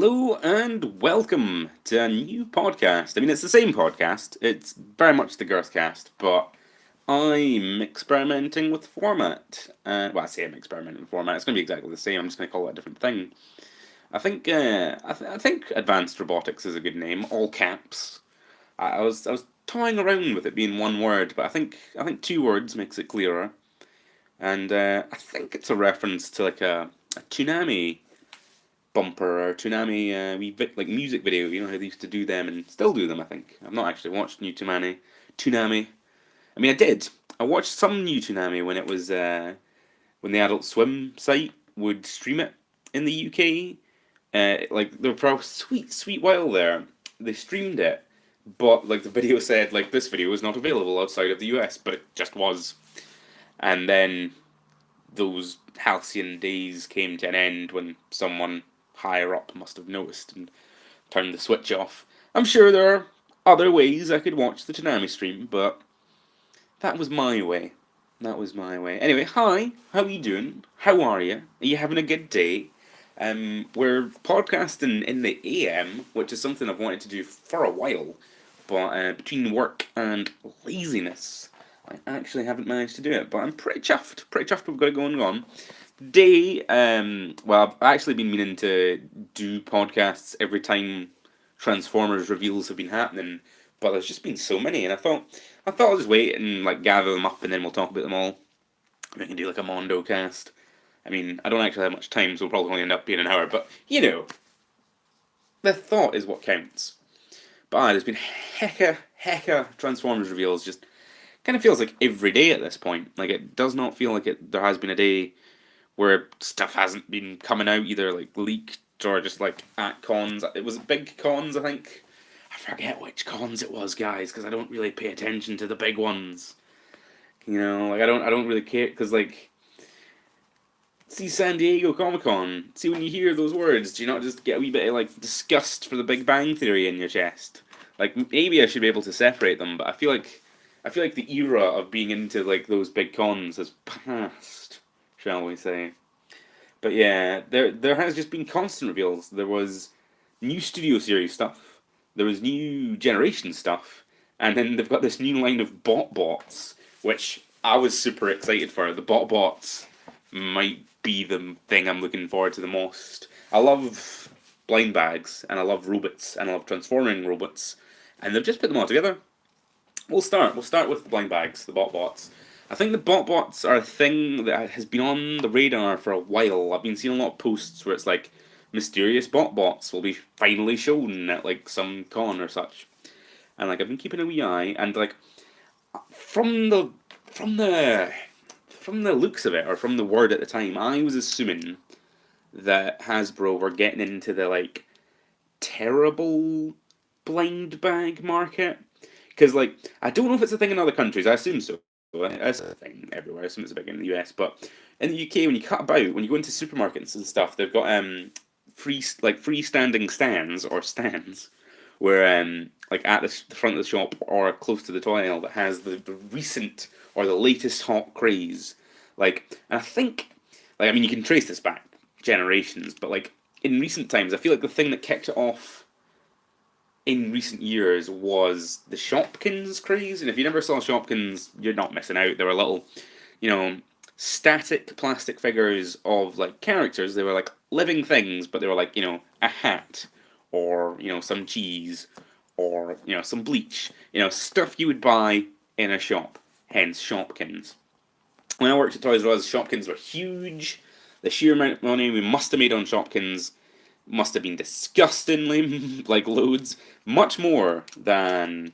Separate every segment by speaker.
Speaker 1: Hello and welcome to a new podcast. I mean, it's the same podcast. It's very much the Girthcast, but I'm experimenting with format. Well, I say I'm experimenting with format. It's going to be exactly the same. I'm just going to call it a different thing. I think advanced robotics is a good name. All caps. I was toying around with it being one word, but I think two words makes it clearer. And I think it's a reference to like a Toonami bumper or Toonami like music video. You know how they used to do them and still do them. I think I've not actually watched new Toonami. Toonami. I mean, I did. I watched some new Toonami when it was when the Adult Swim site would stream it in the UK. Like there for a sweet while there, they streamed it, but like the video said like this video is not available outside of the US, but it just was. And then those halcyon days came to an end when someone higher up must have noticed and turned the switch off. I'm sure there are other ways I could watch the Toonami stream, but that was my way. That was my way. Anyway, hi, how are you doing? How are you? Are you having a good day? We're podcasting in the AM, which is something I've wanted to do for a while, but between work and laziness, I actually haven't managed to do it. But I'm pretty chuffed. Pretty chuffed we've got it going on. Today, well, I've actually been meaning to do podcasts every time Transformers reveals have been happening, but there's just been so many, and I thought I'll just wait and like gather them up, and then we'll talk about them all. We can do like a Mondo cast. I mean, I don't actually have much time, so we'll probably only end up being an hour, but you know, the thought is what counts. But there's been hecka Transformers reveals. Just kind of feels like every day at this point. Like it does not feel like there has been a day where stuff hasn't been coming out, either like leaked or just like at cons. It was big cons, I think. I forget which cons it was, guys, because I don't really pay attention to the big ones. You know, like I don't really care, because like, see San Diego Comic Con. See, when you hear those words, do you not just get a wee bit of like disgust for the Big Bang Theory in your chest? Like maybe I should be able to separate them, but I feel like the era of being into like those big cons has passed, shall we say? But yeah, there has just been constant reveals. There was new Studio Series stuff. There was new Generation stuff, and then they've got this new line of bots, which I was super excited for. The bots might be the thing I'm looking forward to the most. I love blind bags, and I love robots, and I love transforming robots, and they've just put them all together. We'll start with the blind bags, the bots. I think the bots are a thing that has been on the radar for a while. I've been seeing a lot of posts where it's like mysterious bots will be finally shown at like some con or such, and like I've been keeping a wee eye, and like from the from the from the looks of it, or from the word at the time, I was assuming that Hasbro were getting into the like terrible blind bag market. Because, like, I don't know if it's a thing in other countries. I assume so. It's a thing everywhere. I assume it's a big in the US. But in the UK, when you cut about, when you go into supermarkets and stuff, they've got freestanding stands where like at the front of the shop or close to the toy aisle that has the recent or the latest hot craze. Like, and I think, like, I mean, you can trace this back generations, but like in recent times, I feel like the thing that kicked it off in recent years was the Shopkins craze. And if you never saw Shopkins, you're not missing out. They were little, static plastic figures of like characters. They were like living things, but they were like, a hat or, some cheese or, some bleach. Stuff you would buy in a shop, hence Shopkins. When I worked at Toys R Us, Shopkins were huge. The sheer amount of money we must have made on Shopkins must have been disgustingly, like, loads. Much more than,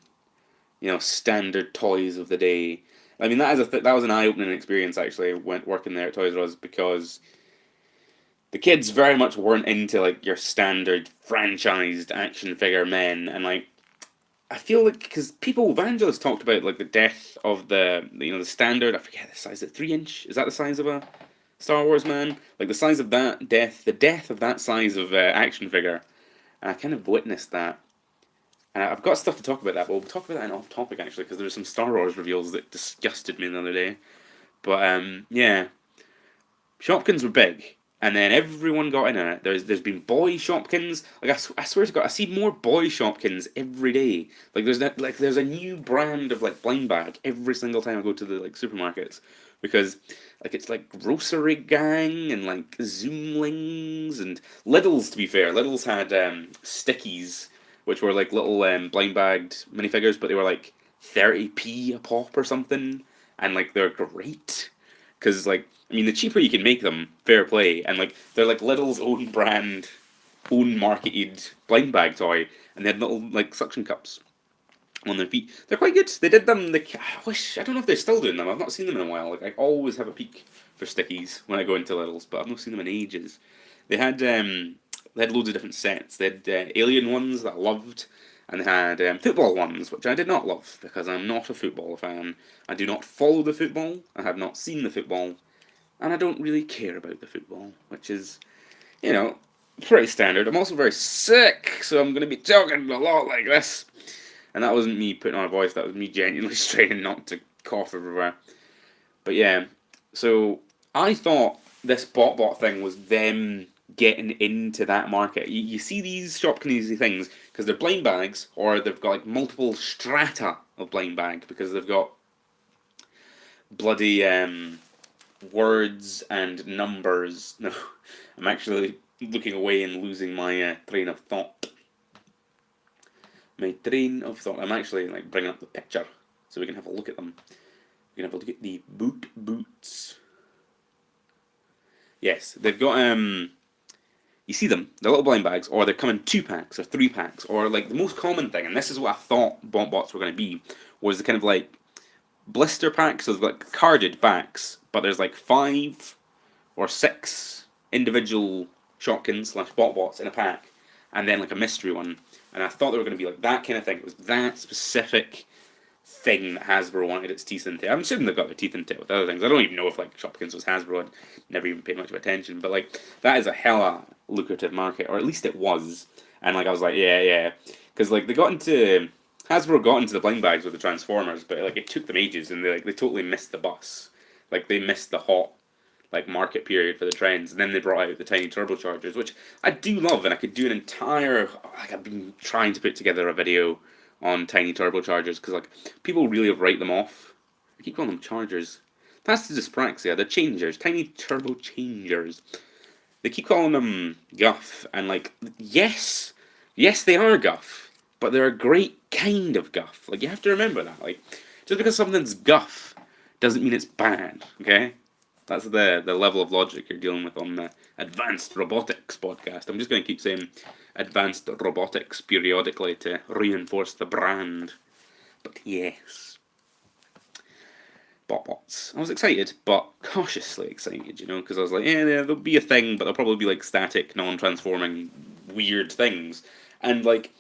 Speaker 1: standard toys of the day. I mean, that was an eye-opening experience, actually, when working there at Toys R Us, because the kids very much weren't into, like, your standard franchised action figure men, and, like, I feel like, because Vangelis talked about, like, the death of the standard, I forget the size, is it 3-inch? Is that the size of a Star Wars man? Like, the size of that the death of that size of action figure. And I kind of witnessed that. And I've got stuff to talk about that, but we'll talk about that in off topic, actually, because there were some Star Wars reveals that disgusted me the other day. But, yeah. Shopkins were big. and then everyone got in on it. There's been boy Shopkins. Like I swear to God, I see more boy Shopkins every day. Like there's a new brand of like blind bag every single time I go to the like supermarkets, because like it's like Grocery Gang and like Zoomlings and Lidl's. To be fair, Lidl's had stickies, which were like little blind bagged minifigures, but they were like 30p a pop or something, and like they're great. Because like, I mean, the cheaper you can make them, fair play, and like they're like Lidl's own brand, own marketed blind bag toy, and they had little like suction cups on their feet. They're quite good. They did them. I don't know if they're still doing them. I've not seen them in a while. Like I always have a peek for stickies when I go into Lidl's, but I've not seen them in ages. They had loads of different sets. They had alien ones that I loved, and they had football ones, which I did not love because I'm not a football fan. I do not follow the football. I have not seen the football, and I don't really care about the football, which is, you know, pretty standard. I'm also very sick, so I'm going to be talking a lot like this. And that wasn't me putting on a voice, that was me genuinely straining not to cough everywhere. But yeah, so I thought this BotBot thing was them getting into that market. You see these Shopkinsy things because they're blind bags, or they've got like multiple strata of blind bag because they've got bloody words and numbers. No, I'm actually looking away and losing my train of thought. I'm actually like bringing up the picture so we can have a look at them. We can have a look at the boots. Yes, they've got you see them, they're little blind bags, or they come in 2 packs or 3 packs, or like the most common thing, and this is what I thought BotBots were going to be, was the kind of like blister packs. So they've got like carded backs, but there's like 5 or 6 individual Shopkins / BotBots in a pack, and then like a mystery one. And I thought they were going to be like that kind of thing. It was that specific thing that Hasbro wanted its teeth into. I'm assuming they've got their teeth into it with other things. I don't even know if like Shopkins was Hasbro. I'd never even paid much of attention. But like that is a hella lucrative market, or at least it was. And like I was like, yeah, because like Hasbro got into the blind bags with the Transformers, but like it took them ages, and they totally missed the bus. Like they missed the hot like market period for the trends, and then they brought out the tiny turbochargers, which I do love, and I could do an entire, like I've been trying to put together a video on tiny turbochargers, because like people really write them off. I keep calling them chargers. That's the dyspraxia. They're changers, tiny turbo changers. They keep calling them guff, and like yes they are guff, but they're a great kind of guff. Like you have to remember that. Like just because something's guff doesn't mean it's bad. Okay. That's the level of logic you're dealing with on the Advanced Robotics podcast. I'm just going to keep saying Advanced Robotics periodically to reinforce the brand. But yes. BotBots. I was excited, but cautiously excited, you know, because I was like, yeah, there'll be a thing, but they'll probably be like static, non-transforming, weird things. And like,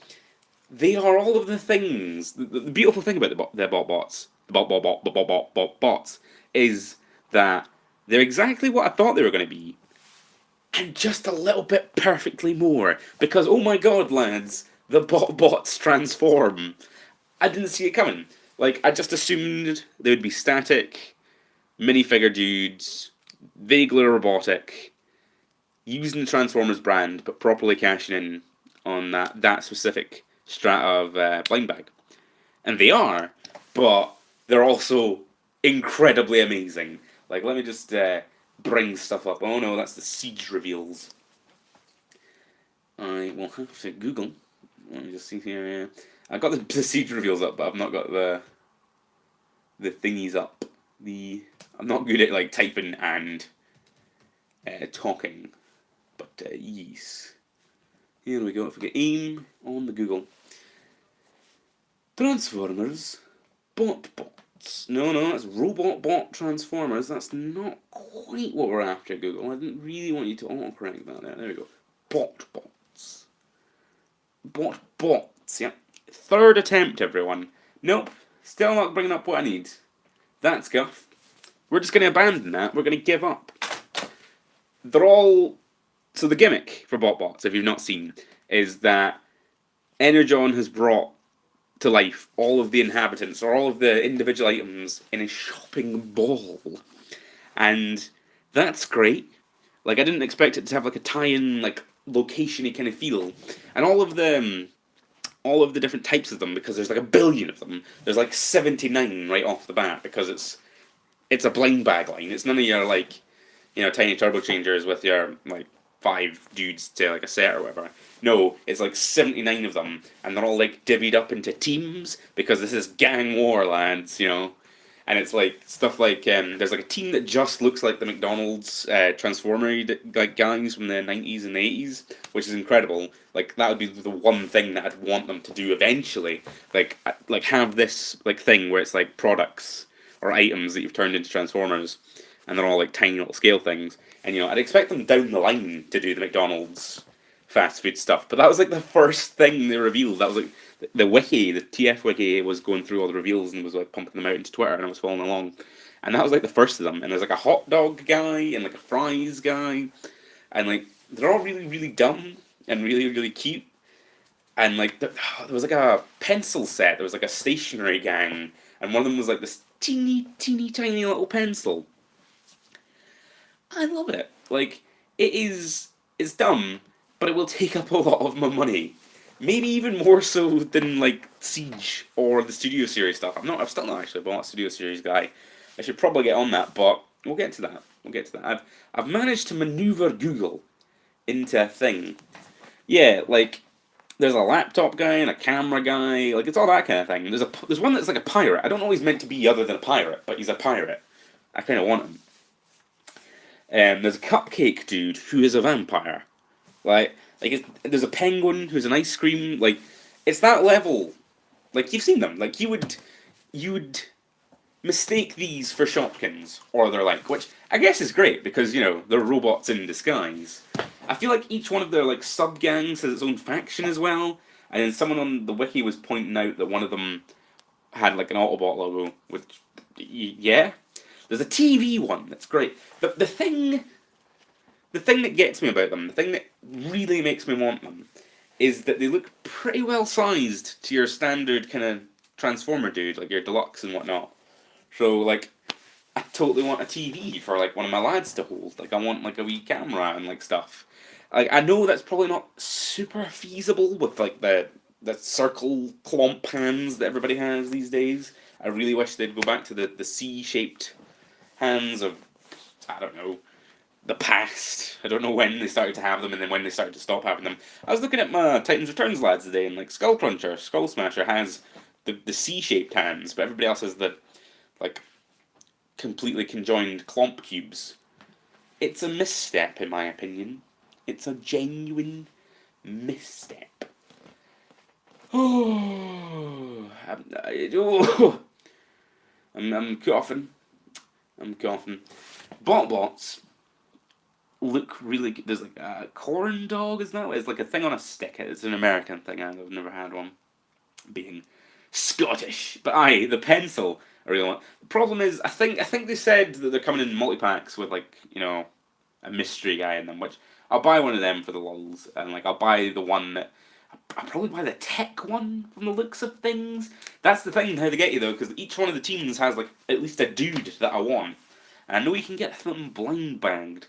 Speaker 1: they are all of the things. The beautiful thing about the BotBots, BotBots, is that they're exactly what I thought they were going to be, and just a little bit perfectly more. Because, oh my god, lads, the BotBots transform. I didn't see it coming. Like, I just assumed they would be static, minifigure dudes, vaguely robotic, using the Transformers brand, but properly cashing in on that specific strata of blind bag. And they are, but they're also incredibly amazing. Like, let me just bring stuff up. Oh no, that's the siege reveals. I will have to Google. Let me just see here. I got the siege reveals up, but I've not got the thingies up. I'm not good at like typing and talking. But yes. Here we go. If we get aim on the Google. Transformers BotBot. No, that's RobotBot Transformers. That's not quite what we're after, Google. I didn't really want you to autocorrect that there. There we go. BotBots. BotBots, yep. Third attempt, everyone. Nope, still not bringing up what I need. That's guff. We're just going to abandon that. We're going to give up. They're all... So the gimmick for BotBots, if you've not seen, is that Energon has brought to life all of the inhabitants, or all of the individual items in a shopping ball. And that's great. Like I didn't expect it to have like a tie-in, like location-y kind of feel, and all of the different types of them, because there's like a billion of them. There's like 79 right off the bat, because it's a blind bag line. It's none of your like, tiny turbo changers with your like 5 dudes to like a set or whatever. No, it's like 79 of them, and they're all like divvied up into teams because this is gang war, lads. And it's like stuff like there's like a team that just looks like the McDonald's Transformer like guys from the 90s and 80s, which is incredible. Like that would be the one thing that I'd want them to do eventually. Like have this like thing where it's like products or items that you've turned into Transformers, and they're all like tiny little scale things. And I'd expect them down the line to do the McDonald's fast food stuff, but that was like the first thing they revealed. That was like the wiki, the TF wiki was going through all the reveals and was like pumping them out into Twitter, and I was following along. And that was like the first of them. And there's like a hot dog guy and like a fries guy, and like they're all really really dumb and really really cute. And like there was like a pencil set. There was like a stationary gang, and one of them was like this teeny teeny tiny little pencil. I love it. Like it's dumb, but it will take up a lot of my money. Maybe even more so than like Siege or the Studio Series stuff. I've still not actually bought a Studio Series guy. I should probably get on that, but we'll get to that. I've managed to maneuver Google into a thing. Yeah, like there's a laptop guy and a camera guy. Like it's all that kind of thing. There's one that's like a pirate. I don't know what he's meant to be other than a pirate, but he's a pirate. I kind of want him. There's a cupcake dude who is a vampire. There's a penguin who's an ice cream. Like, it's that level. Like you've seen them. Like you would mistake these for Shopkins, or they're like, which I guess is great because they're robots in disguise. I feel like each one of their like sub gangs has its own faction as well. And then someone on the wiki was pointing out that one of them had like an Autobot logo, which yeah. There's a TV one that's great. The thing that gets me about them, the thing that really makes me want them, is that they look pretty well sized to your standard kind of Transformer dude, like your deluxe and whatnot. So like, I totally want a TV for like one of my lads to hold. Like I want like a wee camera and like stuff. Like I know that's probably not super feasible with like the circle clomp hands that everybody has these days. I really wish they'd go back to the C-shaped hands of, I don't know, the past. I don't know when they started to have them and then when they started to stop having them. I was looking at my Titans Returns lads today, and like Skull Smasher has the C-shaped hands, but everybody else has the like completely conjoined clomp cubes. It's a misstep in my opinion. It's a genuine misstep. I'm coughing. Botbots look really good. There's like a corn dog, is that? It's like a thing on a stick. It's an American thing. I've never had one, being Scottish. But the pencil I really want. The problem is, I think they said that they're coming in multi-packs with like, a mystery guy in them, which I'll buy one of them for the lulz, and like I'll buy the one that I'll probably buy the tech one from the looks of things. That's the thing, how they get you though, because each one of the teams has like at least a dude that I want. And I know you can get them blind bagged.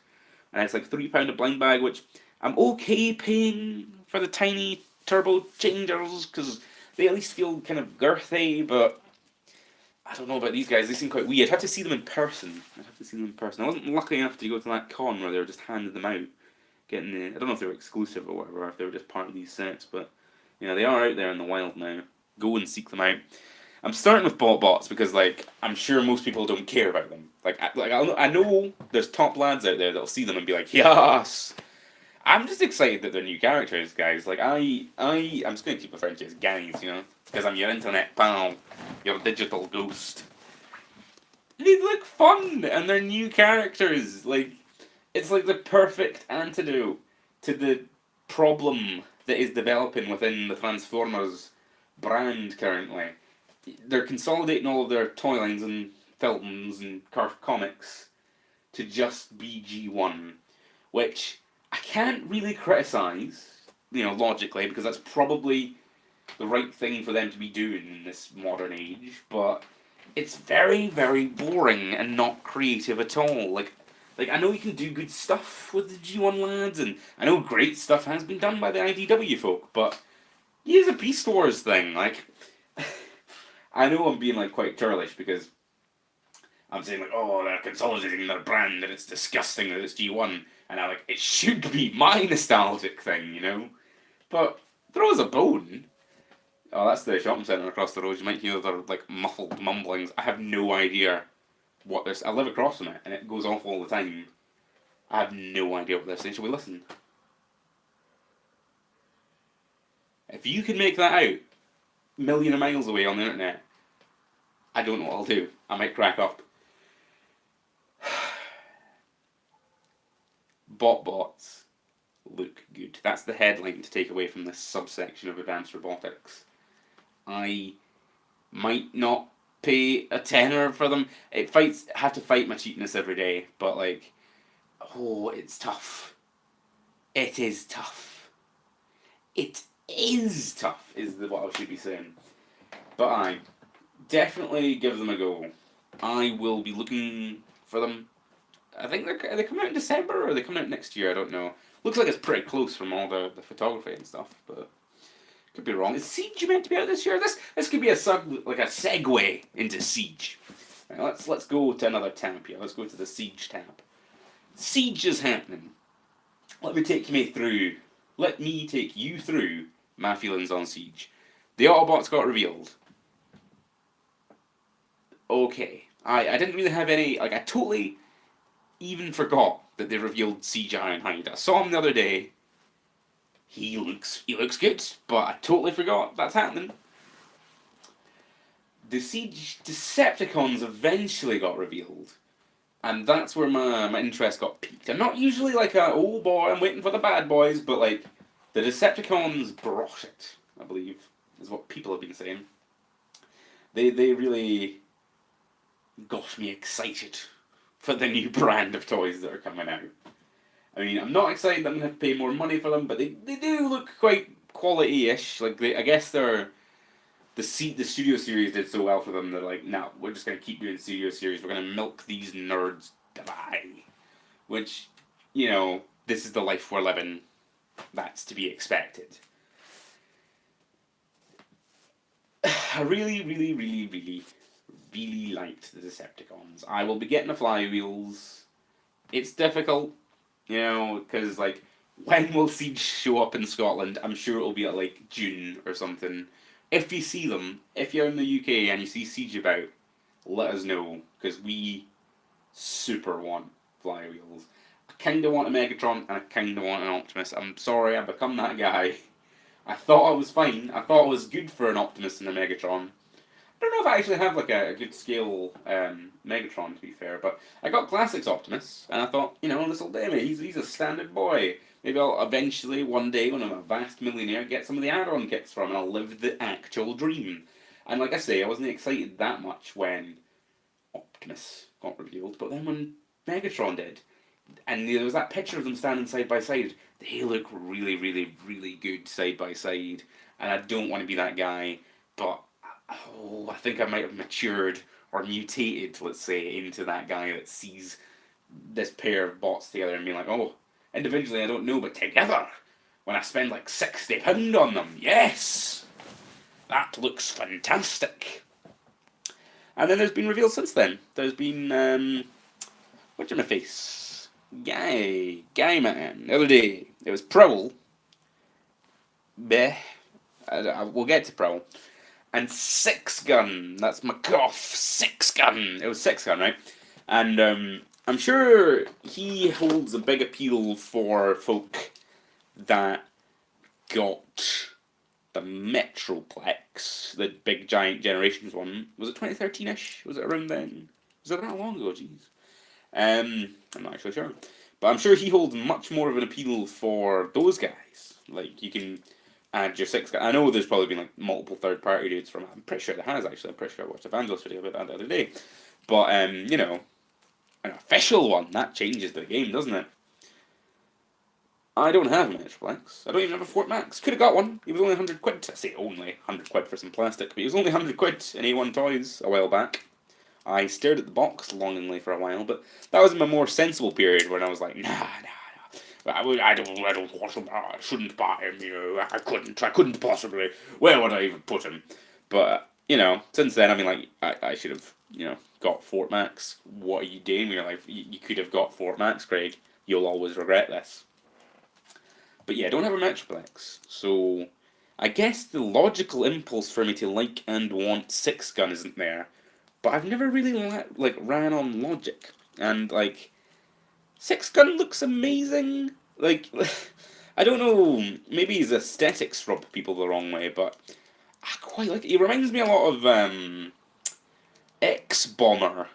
Speaker 1: And it's like £3 a blind bag, which I'm okay paying for the tiny turbo changers, because they at least feel kind of girthy, but I don't know about these guys, they seem quite weird. I'd have to see them in person. I wasn't lucky enough to go to that con where they were just handing them out. I don't know if they were exclusive or whatever, or if they were just part of these sets, but they are out there in the wild now. Go and seek them out. I'm starting with Botbots because like I'm sure most people don't care about them. I know there's top lads out there that'll see them and be like, yes. I'm just excited that they're new characters, guys. Like I'm just gonna keep referring to you as guys, because I'm your internet pal, your digital ghost. They look fun and they're new characters. Like it's like the perfect antidote to the problem that is developing within the Transformers brand currently. They're consolidating all of their toy lines and films and comics to just BG1, which I can't really criticise, logically, because that's probably the right thing for them to be doing in this modern age, but it's very, very boring and not creative at all. Like, Like, I know you can do good stuff with the G1 lads, and I know great stuff has been done by the IDW folk, but use a Beast Wars thing. Like, I know I'm being like quite churlish because I'm saying like, oh, they're consolidating their brand and it's disgusting that it's G1, and I like it should be my nostalgic thing, you know. But throw us a bone. Oh, that's the shopping centre across the road. You might hear their like muffled mumblings. I have no idea what this. I live across from it, and it goes off all the time. I have no idea what they're saying. Shall we listen? If you can make that out, a million of miles away on the internet, I don't know what I'll do. I might crack up. Bots look good. That's the headline to take away from this subsection of advanced robotics. I might not pay a tenner for them. I have to fight my cheapness every day, but like, oh, it's tough. It is tough. It is tough, is what I should be saying. But I definitely give them a go. I will be looking for them. I think are they coming out in December or are they coming out next year? I don't know. Looks like it's pretty close from all the photography and stuff, but could be wrong. Is Siege meant to be out this year? This could be a segue into Siege. Right, let's go to another tab here. Let's go to the Siege tab. Siege is happening. Let me take you through my feelings on Siege. The Autobots got revealed. Okay, I didn't really have any I totally even forgot that they revealed Siege Ironhide. I saw him the other day. He looks good, but I totally forgot that's happening. The Siege Decepticons eventually got revealed, and that's where my interest got piqued. I'm not usually like oh boy, I'm waiting for the bad boys, but like the Decepticons brought it, I believe, is what people have been saying. They really got me excited for the new brand of toys that are coming out. I mean, I'm not excited that I'm going to have to pay more money for them, but they do look quite quality-ish. Like, I guess the Studio Series did so well for them, they're like, no, we're just going to keep doing Studio Series, we're going to milk these nerds dry. Which, you know, this is the life we're living. That's to be expected. I really liked the Decepticons. I will be getting the flywheels. It's difficult, you know, because, like, when will Siege show up in Scotland? I'm sure it'll be at, like, June or something. If you see them, if you're in the UK and you see Siege about, let us know, because we super want flywheels. I kinda want a Megatron and I kinda want an Optimus. I'm sorry, I've become that guy. I thought I was fine. I thought I was good for an Optimus and a Megatron. I don't know if I actually have like a good scale Megatron, to be fair, but I got Classics Optimus, and I thought, you know, this will do me. He's a standard boy. Maybe I'll eventually, one day, when I'm a vast millionaire, get some of the add-on kits from, and I'll live the actual dream. And like I say, I wasn't excited that much when Optimus got revealed, but then when Megatron did, and there was that picture of them standing side by side, they look really good side by side, and I don't want to be that guy, but I think I might have matured or mutated, let's say, into that guy that sees this pair of bots together and being like, oh, individually I don't know, but together, when I spend like £60 on them, yes! That looks fantastic. And then there's been reveals since then. There's been, what's-in-my-face? Guy Man. The other day, it was Prowl. Bleh. We'll get to Prowl. And Six Gun. That's McGough. Six Gun. It was Six Gun, right? And I'm sure he holds a big appeal for folk that got the Metroplex, the big giant Generations one. Was it 2013-ish? Was it around then? Was it that long ago? Jeez. I'm not actually sure. But I'm sure he holds much more of an appeal for those guys. Like, you can add your Six Gun. I know there's probably been like multiple third-party dudes from it. I'm pretty sure there has, actually. I'm pretty sure I watched a Vandalist video about that the other day. But, you know, an official one, that changes the game, doesn't it? I don't have a Metroplex. I don't even have a Fort Max. Could have got one. He was only 100 quid. I say only 100 quid for some plastic, but he was only 100 quid in A1 Toys a while back. I stared at the box longingly for a while, but that was my more sensible period when I was like, nah. I don't want him. I shouldn't buy him. I couldn't possibly. Where would I even put him? But since then, I mean, like, I should have, got Fort Max. What are you doing in your life? You could have got Fort Max, Craig. You'll always regret this. But yeah, I don't have a Metroplex, so I guess the logical impulse for me to like and want Six Gun isn't there. But I've never really ran on logic, and like Six Gun looks amazing. Like, I don't know, maybe his aesthetics rub people the wrong way, but I quite like it. He reminds me a lot of X Bomber.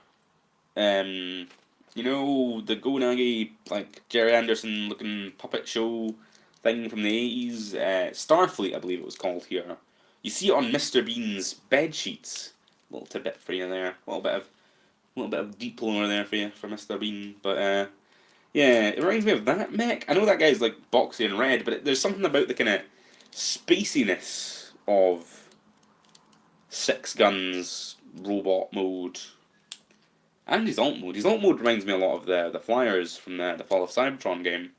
Speaker 1: Um, the Go Nagi, like Jerry Anderson looking puppet show thing from the 80s. Starfleet, I believe it was called here. You see it on Mr. Bean's bed sheets. A little tidbit for you there. A little bit of deep lore there for you for Mr. Bean. But yeah, it reminds me of that mech. I know that guy's like boxy and red, but there's something about the kind of spaciness of Six Guns robot mode. And his alt mode. His alt mode reminds me a lot of the Flyers from the Fall of Cybertron game.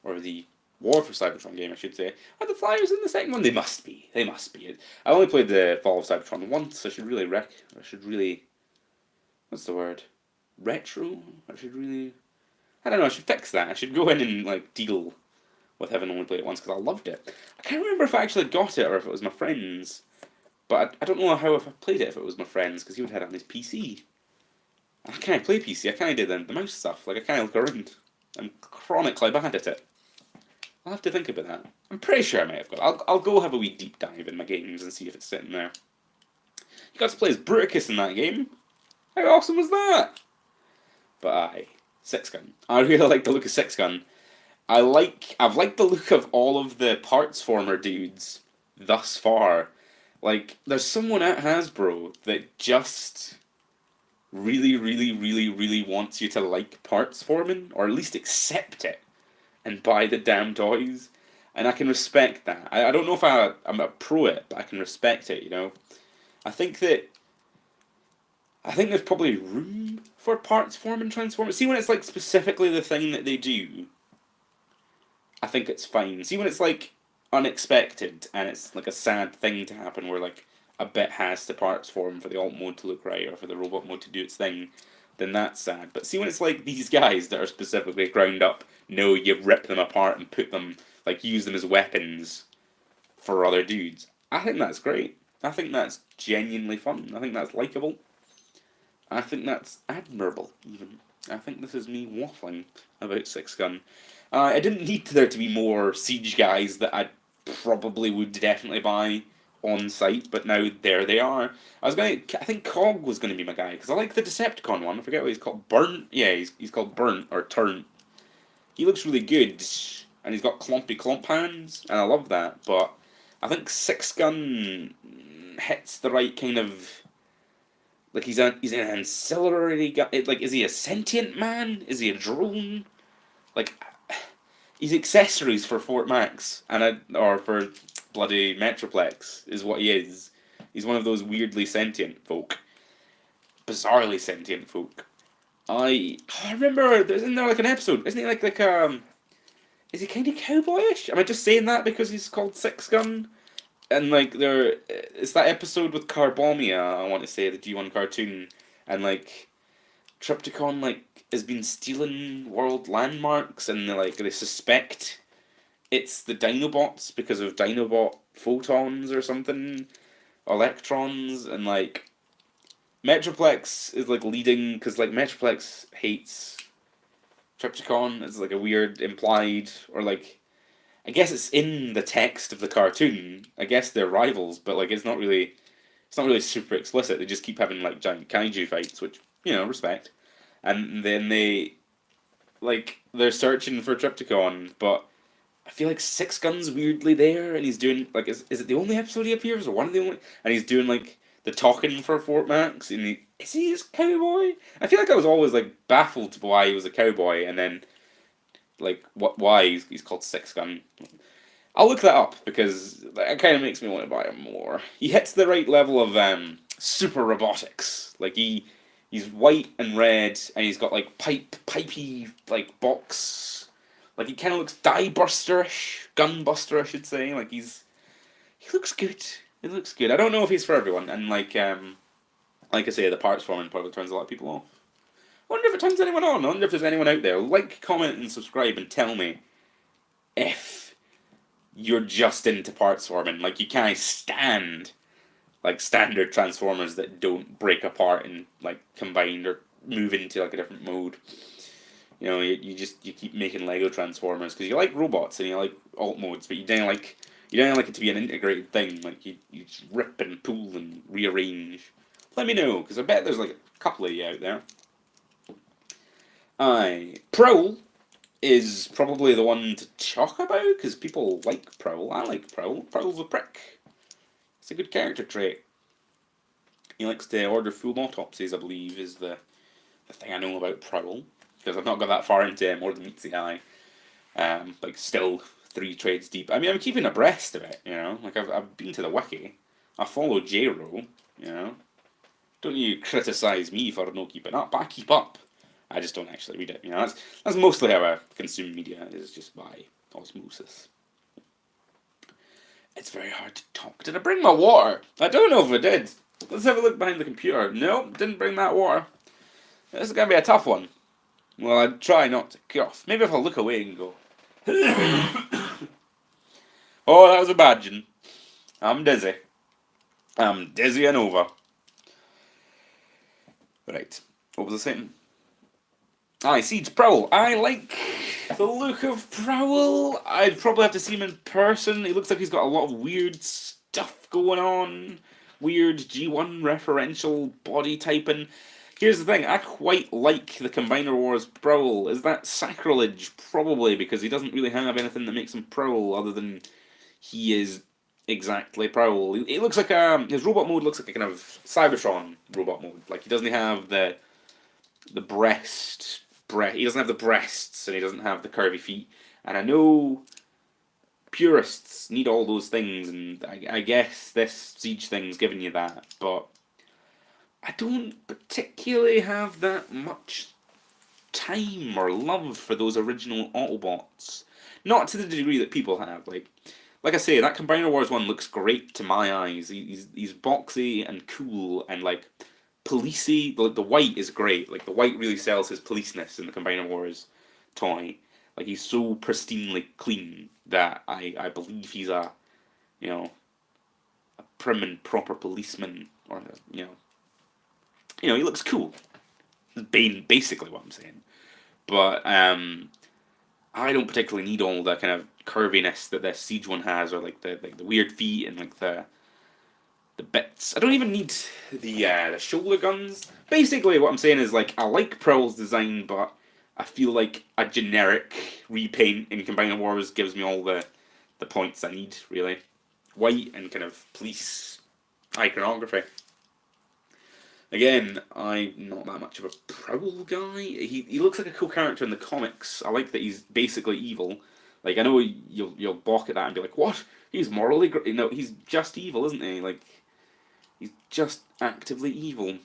Speaker 1: Or the War for Cybertron game, I should say. Are the Flyers in the second one? They must be. They must be. I only played the Fall of Cybertron once. I should really... What's the word? Retro? I don't know, I should fix that. I should go in and like deal with having only played it once, because I loved it. I can't remember if I actually got it or if it was my friend's. But I don't know how if I played it if it was my friend's, because he would have had it on his PC. I can't play PC, I can't do the mouse stuff, like I can't look around. I'm chronically bad at it. I'll have to think about that. I'm pretty sure I might have got it. I'll go have a wee deep dive in my games and see if it's sitting there. You got to play as Bruticus in that game. How awesome was that? But aye, Six Gun. I really like the look of Six Gun. I've liked the look of all of the Parts Former dudes thus far. Like, there's someone at Hasbro that just really, really, really, really wants you to like parts forming, or at least accept it, and buy the damn toys. And I can respect that. I don't know if I'm a pro it, but I can respect it, I think there's probably room for parts form and transform. See, when it's like specifically the thing that they do, I think it's fine. See, when it's like unexpected and it's like a sad thing to happen where like a bit has to parts form for the alt mode to look right or for the robot mode to do its thing, then that's sad. But see, when it's like these guys that are specifically ground up, no, you rip them apart and put them, like, use them as weapons for other dudes. I think that's great. I think that's genuinely fun. I think that's likeable. I think that's admirable, even. I think this is me waffling about Six Gun. I didn't need there to be more Siege guys that I probably would definitely buy on site, but now there they are. I think Cog was going to be my guy, because I like the Decepticon one. I forget what he's called. Burnt? Yeah, he's called Burnt, or Turnt. He looks really good, and he's got clumpy clump hands, and I love that, but I think Six Gun hits the right kind of... Like, he's an ancillary guy. Like, is he a sentient man? Is he a drone? Like, he's accessories for Fort Max, or for bloody Metroplex, is what he is. He's one of those weirdly sentient folk. Bizarrely sentient folk. I remember, isn't there like an episode? Isn't he is he kind of cowboyish? Am I just saying that because he's called Six Gun? And like it's that episode with Carbomia, I want to say, the G1 cartoon, and like Trypticon like has been stealing world landmarks, and they suspect it's the Dinobots because of Dinobot photons or something, electrons, and like Metroplex is like leading because like Metroplex hates Trypticon. It's like a weird implied, or like, I guess it's in the text of the cartoon. I guess they're rivals, but like it's not really super explicit. They just keep having like giant kaiju fights, which respect. And then they're searching for Trypticon, but I feel like Six Gun's weirdly there, and he's doing like is it the only episode he appears, or one of the only? And he's doing like the talking for Fort Max, and is he his cowboy? I feel like I was always like baffled by why he was a cowboy, and then like why he's called Six Gun. I'll look that up because that kind of makes me want to buy him more. He hits the right level of super robotics. Like he's white and red, and he's got like pipey like box. Like he kind of looks diebuster-ish, gunbuster, I should say. He looks good. He looks good. I don't know if he's for everyone, and like I say, the parts forming probably turns a lot of people off. I wonder if it turns anyone on. I wonder if there's anyone out there. Like, comment, and subscribe, and tell me if you're just into parts forming. Like, you can't stand like standard transformers that don't break apart and like combine or move into like a different mode. You know, you keep making Lego transformers because you like robots and you like alt modes, but you don't like it to be an integrated thing. Like you just rip and pull and rearrange. Let me know because I bet there's like a couple of you out there. Prowl is probably the one to talk about because people like Prowl. I like Prowl. Prowl's a prick. It's a good character trait. He likes to order full autopsies, I believe, is the thing I know about Prowl. Because I've not got that far into more than meets the eye. Like, still 3 trades deep. I mean, I'm keeping abreast of it, you know? Like, I've been to the wiki. I follow J-Ro, you know? Don't you criticise me for no keeping up. I keep up. I just don't actually read it, you know? That's mostly how I consume media, is just by osmosis. It's very hard to talk. Did I bring my water? I don't know if I did. Let's have a look behind the computer. Nope, didn't bring that water. This is going to be a tough one. Well, I'd try not to cough. Maybe if I look away and go... Oh, that was a bad one. I'm dizzy. I'm dizzy and over. Right. What was I saying? Siege Prowl. I like the look of Prowl. I'd probably have to see him in person. He looks like he's got a lot of weird stuff going on. Weird G1 referential body typing. Here's the thing, I quite like the Combiner Wars Prowl. Is that sacrilege? Probably, because he doesn't really have anything that makes him Prowl other than he is exactly Prowl. He looks like his robot mode looks like a kind of Cybertron robot mode. Like he doesn't have the he doesn't have the breasts and he doesn't have the curvy feet. And I know purists need all those things, and I guess this Siege thing's giving you that, but I don't particularly have that much time or love for those original Autobots. Not to the degree that people have. Like I say, that Combiner Wars one looks great to my eyes. He's boxy and cool and like policey. The white is great. Like the white really sells his policeness in the Combiner Wars toy. Like he's so pristinely clean that I believe he's a prim and proper policeman, or he looks cool. Basically what I'm saying. But I don't particularly need all the kind of curviness that the Siege one has, or like the weird feet and like the bits. I don't even need the shoulder guns. Basically what I'm saying is like I like Prowl's design, but I feel like a generic repaint in Combiner Wars gives me all the points I need, really. White and kind of police iconography. Again, I'm not that much of a Prowl guy. He looks like a cool character in the comics. I like that he's basically evil. Like, I know you'll balk at that and be like, what? He's morally great. No, he's just evil, isn't he? Like, he's just actively evil.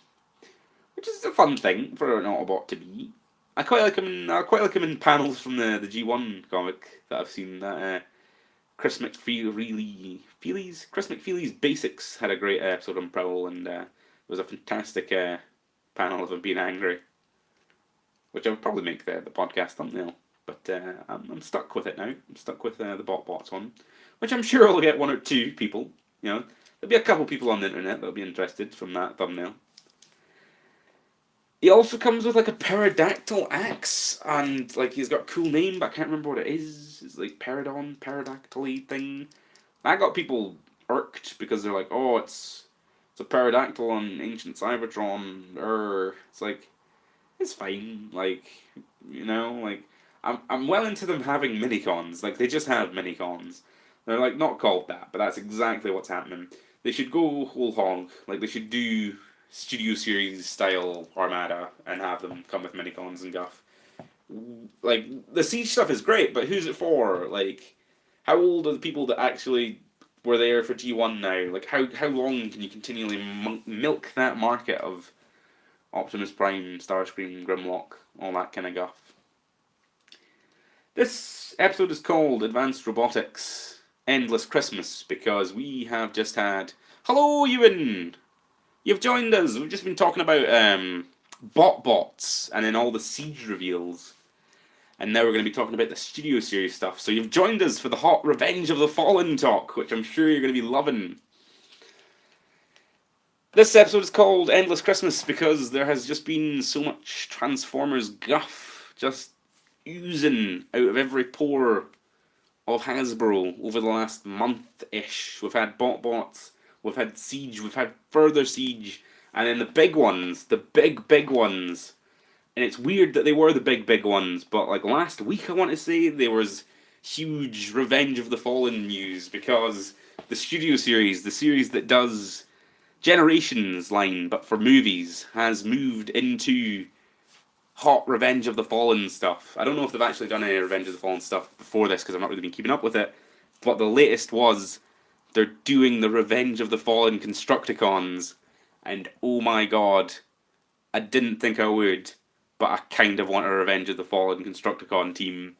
Speaker 1: Which is a fun thing for an Autobot to be. I quite like him in panels from the G1 comic that I've seen. That Chris McFeely's Basics had a great episode on Prowl, and it was a fantastic panel of him being angry, which I would probably make the podcast thumbnail. But I'm stuck with it now. I'm stuck with the BotBots one, which I'm sure will get 1 or 2 people. There'll be a couple people on the internet that'll be interested from that thumbnail. He also comes with like a pterodactyl axe, and like he's got a cool name, but I can't remember what it is. It's like pterodactyl-y thing. That got people irked because they're like, oh, it's a pterodactyl on ancient Cybertron. It's like, it's fine. Like, I'm well into them having minicons. Like they just have minicons. They're like not called that, but that's exactly what's happening. They should go whole hog. Like they should do Studio Series style Armada and have them come with minicons and guff. Like the Siege stuff is great, but who's it for? Like, how old are the people that actually we're there for G1 now. Like, how long can you continually milk that market of Optimus Prime, Starscream, Grimlock, all that kind of guff? This episode is called Advanced Robotics Endless Christmas because we have just had... Hello, Ewan! You've joined us. We've just been talking about bots and then all the Siege reveals. And now we're going to be talking about the Studio Series stuff. So you've joined us for the hot Revenge of the Fallen talk, which I'm sure you're going to be loving. This episode is called Endless Christmas because there has just been so much Transformers guff just oozing out of every pore of Hasbro over the last month-ish. We've had bots, we've had Siege, we've had further Siege, and then the big ones, the big ones. And it's weird that they were the big ones, but like last week I want to say there was huge Revenge of the Fallen news because the Studio Series, the series that does Generations line but for movies, has moved into hot Revenge of the Fallen stuff. I don't know if they've actually done any Revenge of the Fallen stuff before this because I've not really been keeping up with it, but the latest was they're doing the Revenge of the Fallen Constructicons, and oh my god, I didn't think I would, but I kind of want a Revenge of the Fallen Constructicon team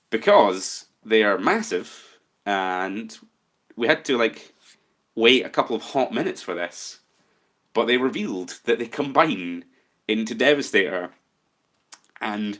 Speaker 1: because they are massive, and we had to like wait a couple of hot minutes for this, but they revealed that they combine into Devastator, and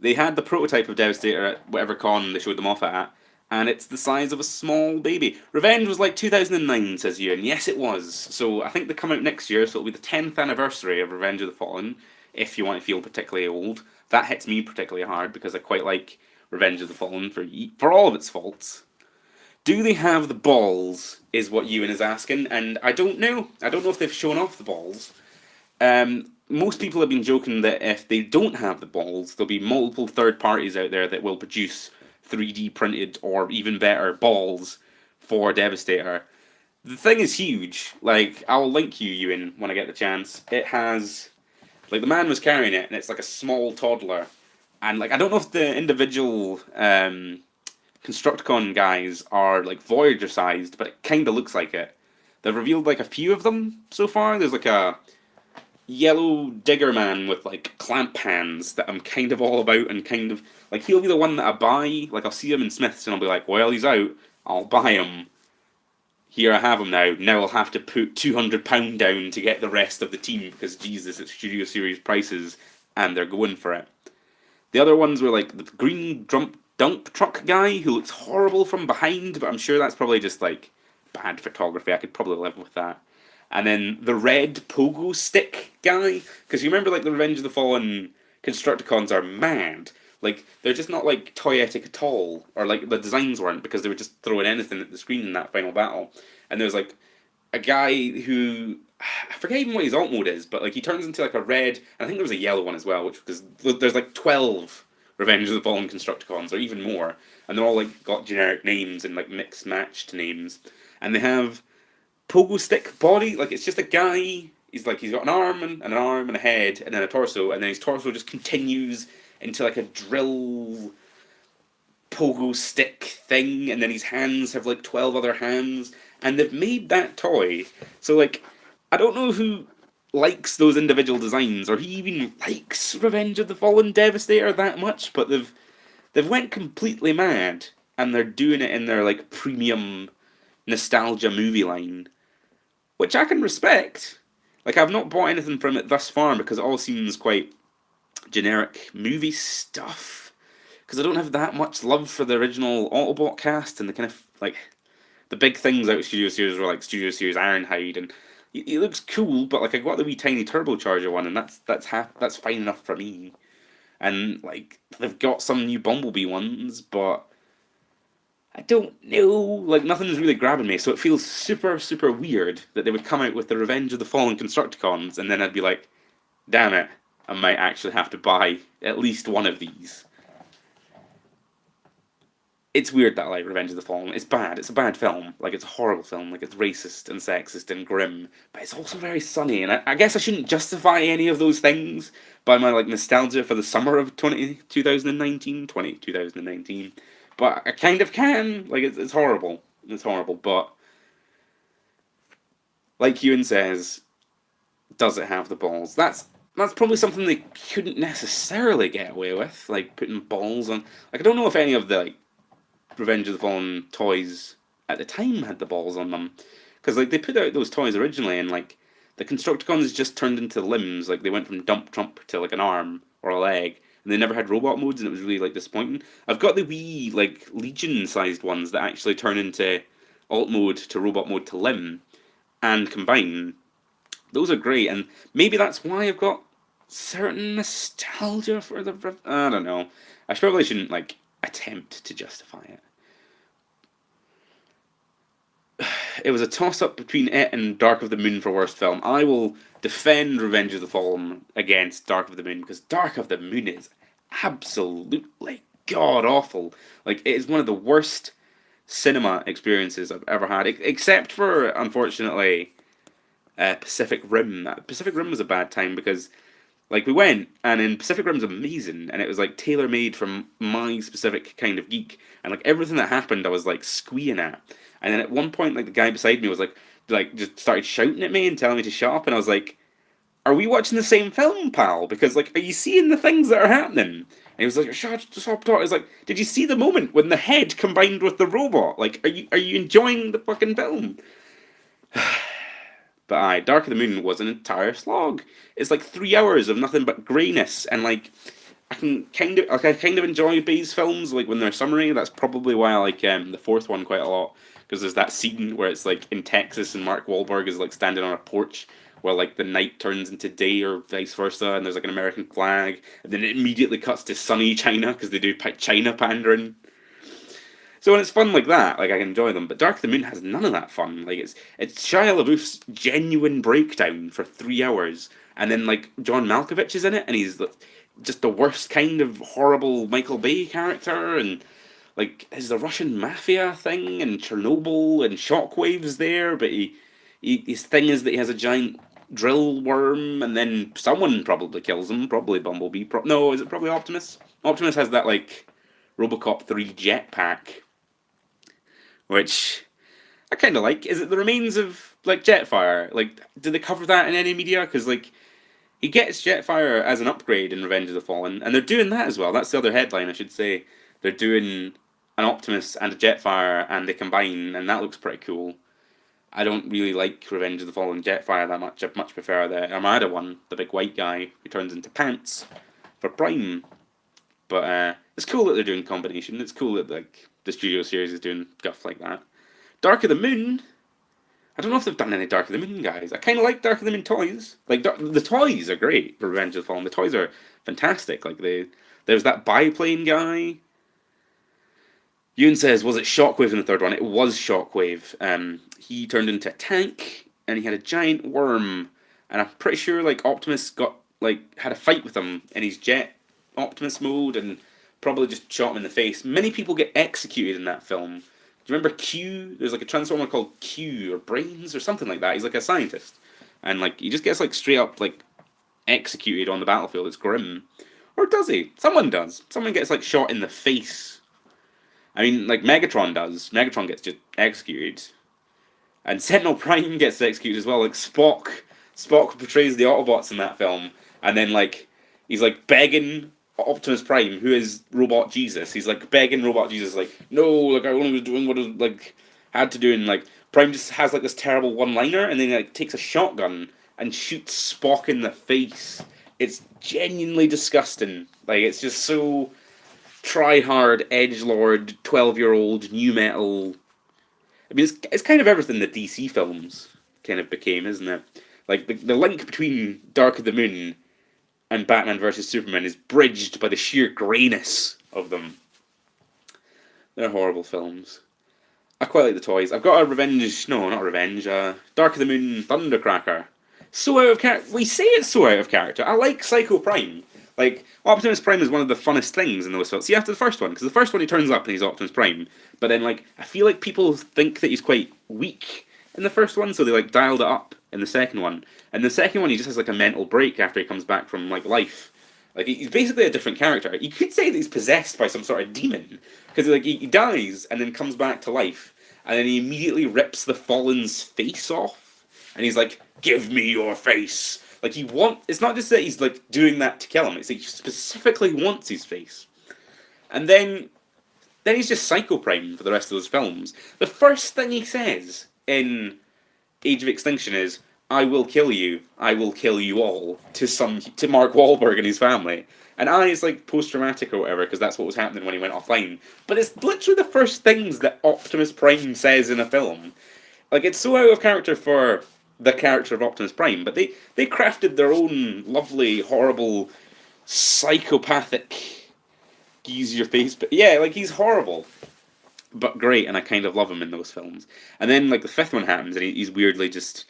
Speaker 1: they had the prototype of Devastator at whatever con they showed them off at, and it's the size of a small baby. Revenge was like 2009, says you, and yes it was. So I think they come out next year, so it'll be the 10th anniversary of Revenge of the Fallen, if you want to feel particularly old. That hits me particularly hard because I quite like Revenge of the Fallen for all of its faults. Do they have the balls, is what Ewan is asking, and I don't know. I don't know if they've shown off the balls. Most people have been joking that if they don't have the balls, there'll be multiple third parties out there that will produce 3D printed or even better balls for Devastator. The thing is huge. Like, I'll link you, Ewan, when I get the chance. It has... Like, the man was carrying it, and it's like a small toddler. And, like, I don't know if the individual Constructicon guys are, like, Voyager-sized, but it kind of looks like it. They've revealed, like, a few of them so far. There's, like, a yellow digger man with, like, clamp hands that I'm kind of all about, and kind of... Like, he'll be the one that I buy. Like, I'll see him in Smith's, and I'll be like, well, he's out. I'll buy him. Here I have him now. Now I'll have to put £200 down to get the rest of the team because, Jesus, it's Studio Series prices and they're going for it. The other ones were like the green dump truck guy who looks horrible from behind, but I'm sure that's probably just like bad photography. I could probably live with that. And then the red pogo stick guy, because you remember like the Revenge of the Fallen Constructicons are mad. Like, they're just not, like, toyetic at all. Or, like, the designs weren't, because they were just throwing anything at the screen in that final battle. And there's, like, a guy who... I forget even what his alt mode is, but, like, he turns into, like, a red... And I think there was a yellow one as well, which... Because there's, like, 12 Revenge of the Fallen Constructicons, or even more. And they're all, like, got generic names and, like, mixed-matched names. And they have pogo stick body. Like, it's just a guy... He's got an arm and a head, and then a torso. And then his torso just continues... into like a drill pogo stick thing, and then his hands have like 12 other hands, and they've made that toy. So like, I don't know who likes those individual designs, or he even likes Revenge of the Fallen Devastator that much, but they've went completely mad, and they're doing it in their like premium nostalgia movie line, which I can respect. Like, I've not bought anything from it thus far because it all seems quite generic movie stuff, because I don't have that much love for the original Autobot cast, and the kind of like the big things out of Studio Series were like Studio Series Ironhide, and it looks cool, but like I got the wee tiny turbocharger one, and that's fine enough for me. And like they've got some new Bumblebee ones, but I don't know, like nothing's really grabbing me, so it feels super weird that they would come out with the Revenge of the Fallen Constructicons, and then I'd be like, damn it, I might actually have to buy at least one of these. It's weird that I like Revenge of the Fallen. It's bad. It's a bad film. Like, it's a horrible film. Like, it's racist and sexist and grim. But it's also very sunny. And I guess I shouldn't justify any of those things by my, like, nostalgia for the summer of 2019. But I kind of can. Like, it's horrible. It's horrible, but like Ewan says, does it have the balls? That's probably something they couldn't necessarily get away with, like putting balls on. Like I don't know if any of the like Revenge of the Fallen toys at the time had the balls on them, because like they put out those toys originally, and like the Constructicons just turned into limbs. Like they went from dump trump to like an arm or a leg, and they never had robot modes, and it was really like disappointing. I've got the wee like Legion-sized ones that actually turn into alt mode to robot mode to limb and combine. Those are great, and maybe that's why I've got certain nostalgia for the. I don't know. I probably shouldn't like attempt to justify it. It was a toss up between it and Dark of the Moon for worst film. I will defend Revenge of the Fallen against Dark of the Moon because Dark of the Moon is absolutely god awful. Like it is one of the worst cinema experiences I've ever had, except for unfortunately Pacific Rim. Pacific Rim was a bad time because like we went and in Pacific Rim's amazing and it was like tailor made from my specific kind of geek and like everything that happened I was like squeeing at. And then at one point like the guy beside me was like just started shouting at me and telling me to shut up and I was like, are we watching the same film, pal? Because like, are you seeing the things that are happening? And he was like, shut up, talk. I was like, did you see the moment when the head combined with the robot? Like, are you enjoying the fucking film? But aye, Dark of the Moon was an entire slog. It's like 3 hours of nothing but greyness, and like I kind of enjoy Bay's films like when they're summary. That's probably why I like the fourth one quite a lot because there's that scene where it's like in Texas and Mark Wahlberg is like standing on a porch where like the night turns into day or vice versa, and there's like an American flag, and then it immediately cuts to sunny China because they do China pandering. So when it's fun like that, like I can enjoy them. But Dark of the Moon has none of that fun. Like it's Shia LaBeouf's genuine breakdown for 3 hours, and then like John Malkovich is in it, and he's just the worst kind of horrible Michael Bay character, and like there's the Russian mafia thing, and Chernobyl, and Shockwave's there, but his thing is that he has a giant drill worm, and then someone probably kills him. Probably Bumblebee. No, is it probably Optimus? Optimus has that like RoboCop 3 jetpack, which I kind of like. Is it the remains of like Jetfire? Like, did they cover that in any media? Because like he gets Jetfire as an upgrade in Revenge of the Fallen, and they're doing that as well. That's the other headline, I should say. They're doing an Optimus and a Jetfire, and they combine, and that looks pretty cool. I don't really like Revenge of the Fallen Jetfire that much. I much prefer the Armada one, the big white guy who turns into pants for Prime. But it's cool that they're doing combination. It's cool that like the studio series is doing stuff like that. Dark of the Moon. I don't know if they've done any Dark of the Moon, guys. I kind of like Dark of the Moon toys. Like the toys are great for Revenge of the Fallen. The toys are fantastic. Like there's that biplane guy. Ewan says, was it Shockwave in the third one? It was Shockwave. He turned into a tank, and he had a giant worm. And I'm pretty sure like Optimus had a fight with him in his jet Optimus mode, and probably just shot him in the face. Many people get executed in that film. Do you remember Q? There's like a Transformer called Q or Brains or something like that. He's like a scientist, and like he just gets like straight up like executed on the battlefield. It's grim. Or does he? Someone does. Someone gets like shot in the face. I mean, like Megatron does. Megatron gets just executed, and Sentinel Prime gets executed as well. Like Spock portrays the Autobots in that film, and then like he's like begging Optimus Prime, who is Robot Jesus. He's like begging Robot Jesus, like, no, like I only was doing what I like had to do, and like Prime just has like this terrible one-liner, and then he like takes a shotgun and shoots Spock in the face. It's genuinely disgusting. Like it's just so try-hard, edgelord, 12-year-old, new metal. I mean, it's kind of everything that DC films kind of became, isn't it? Like the link between Dark of the Moon and Batman vs Superman is bridged by the sheer greyness of them. They're horrible films. I quite like the toys. I've got a Dark of the Moon Thundercracker. So out of character. We say it's so out of character. I like Psycho Prime. Like, Optimus Prime is one of the funnest things in those films. See, after the first one, because the first one he turns up and he's Optimus Prime, but then, like, I feel like people think that he's quite weak in the first one, so they, like, dialed it up in the second one. And the second one, he just has, like, a mental break after he comes back from, like, life. Like, he's basically a different character. You could say that he's possessed by some sort of demon, because, like, he dies and then comes back to life, and then he immediately rips the Fallen's face off, and he's like, "Give me your face." Like it's not just that he's like doing that to kill him. It's like he specifically wants his face, and then he's just Psycho Prime for the rest of those films. The first thing he says in Age of Extinction is, "I will kill you. I will kill you all," to Mark Wahlberg and his family. And it's like post-traumatic or whatever, because that's what was happening when he went offline. But it's literally the first things that Optimus Prime says in a film. Like, it's so out of character for the character of Optimus Prime, but they crafted their own lovely, horrible, psychopathic, geese your face. But yeah, like, he's horrible, but great, and I kind of love him in those films. And then, like, the fifth one happens, and he's weirdly just